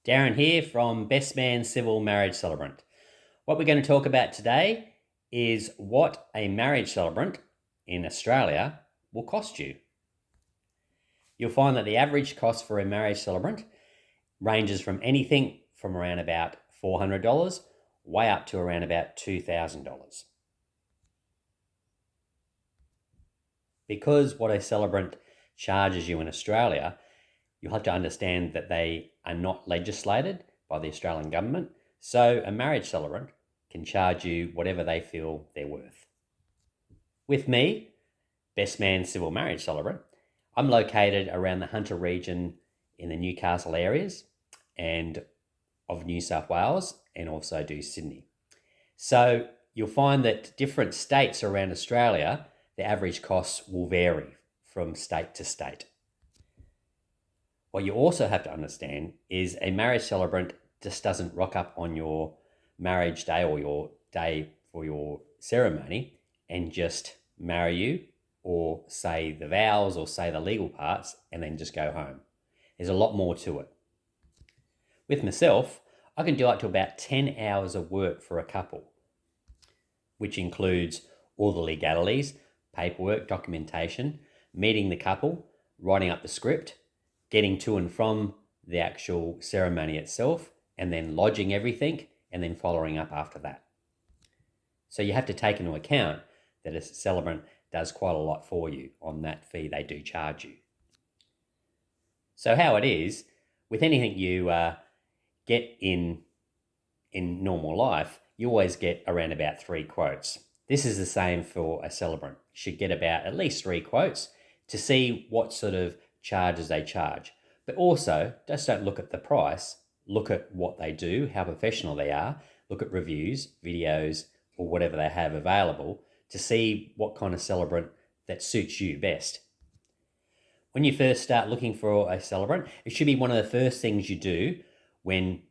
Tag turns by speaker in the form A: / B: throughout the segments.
A: Darren here from Best Man Civil Marriage Celebrant. What we're going to talk about today is what a marriage celebrant in Australia will cost you. You'll find that the average cost for a marriage celebrant ranges from anything from around about $400 way up to around about $2,000. Because what a celebrant charges you in Australia, you'll have to understand that they are not legislated by the Australian government, so a marriage celebrant can charge you whatever they feel they're worth. With me, Best Man Civil Marriage Celebrant, I'm located around the Hunter region in the Newcastle areas and of New South Wales, and also do Sydney. So you'll find that different states around Australia, the average costs will vary from state to state. What you also have to understand is a marriage celebrant just doesn't rock up on your marriage day or your day for your ceremony and just marry you or say the vows or say the legal parts and then just go home. There's a lot more to it. With myself, I can do up to about 10 hours of work for a couple, which includes all the legalities, paperwork, documentation, meeting the couple, writing up the script, getting to and from the actual ceremony itself, and then lodging everything, and then following up after that. So you have to take into account that a celebrant does quite a lot for you on that fee they do charge you. So how it is, with anything you get in normal life, you always get around about 3 quotes. This is the same for a celebrant. You should get about at least 3 quotes to see what sort of charges they charge. But also, just don't look at the price, look at what they do, how professional they are, look at reviews, videos, or whatever they have available to see what kind of celebrant that suits you best. When you first start looking for a celebrant, it should be one of the first things you do when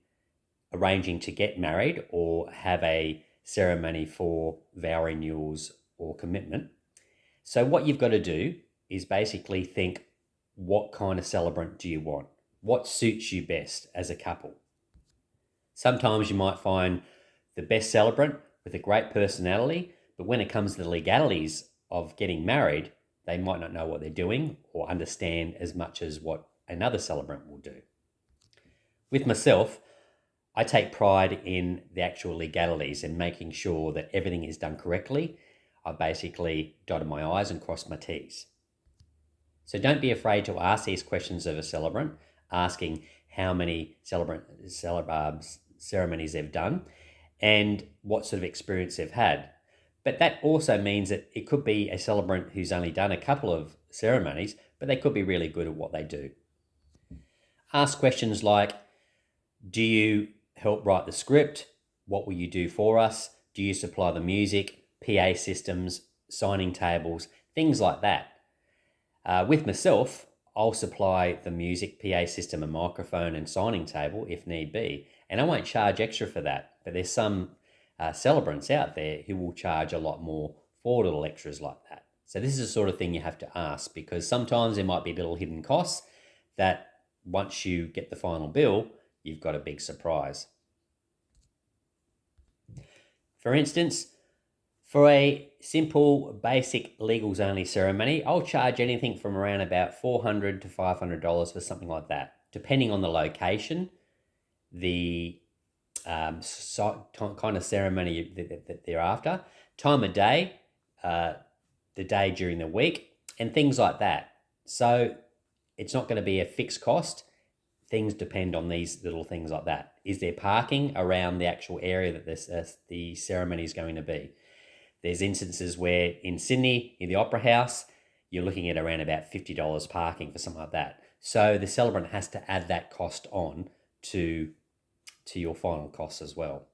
A: arranging to get married or have a ceremony for vow renewals or commitment. So what you've got to do is basically think, what kind of celebrant do you want? What suits you best as a couple? Sometimes you might find the best celebrant with a great personality, but when it comes to the legalities of getting married, they might not know what they're doing or understand as much as what another celebrant will do. With myself, I take pride in the actual legalities and making sure that everything is done correctly. I basically dotted my I's and crossed my T's. So don't be afraid to ask these questions of a celebrant, asking how many ceremonies they've done and what sort of experience they've had. But that also means that it could be a celebrant who's only done a couple of ceremonies, but they could be really good at what they do. Ask questions like, do you help write the script? What will you do for us? Do you supply the music, PA systems, signing tables, things like that? With myself, I'll supply the music, PA system, a microphone and signing table if need be. And I won't charge extra for that. But there's some celebrants out there who will charge a lot more for little extras like that. So this is the sort of thing you have to ask, because sometimes there might be little hidden costs that once you get the final bill, you've got a big surprise. For instance, for a simple, basic legals only ceremony, I'll charge anything from around about $400 to $500 for something like that, depending on the location, the kind of ceremony that they're after, time of day, the day during the week, and things like that. So it's not going to be a fixed cost. Things depend on these little things like that. Is there parking around the actual area that the ceremony is going to be? There's instances where in Sydney, in the Opera House, you're looking at around about $50 parking for something like that. So the celebrant has to add that cost on to your final costs as well.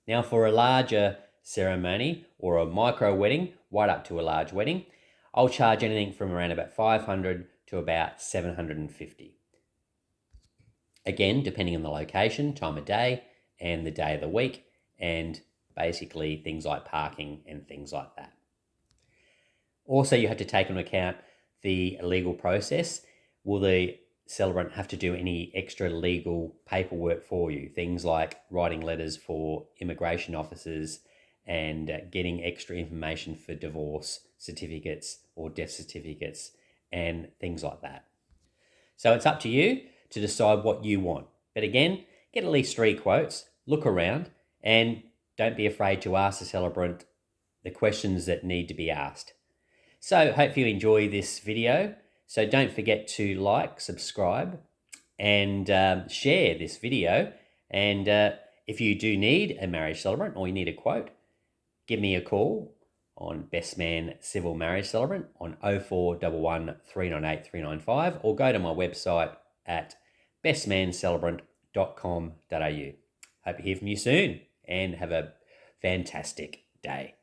A: Now for a larger ceremony or a micro wedding, right up to a large wedding, I'll charge anything from around about $500 to about $750. Again, depending on the location, time of day, and the day of the week, and basically things like parking and things like that. Also, you have to take into account the legal process. Will the Celebrant have to do any extra legal paperwork for you. Things like writing letters for immigration officers and getting extra information for divorce certificates or death certificates and things like that. So it's up to you to decide what you want. But again, get at least 3 quotes, look around, and don't be afraid to ask the celebrant the questions that need to be asked. So hope you enjoy this video. So don't forget to like, subscribe, and share this video. And if you do need a marriage celebrant or you need a quote, give me a call on Best Man Civil Marriage Celebrant on 0411 398 395 or go to my website at bestmancelebrant.com.au. Hope to hear from you soon and have a fantastic day.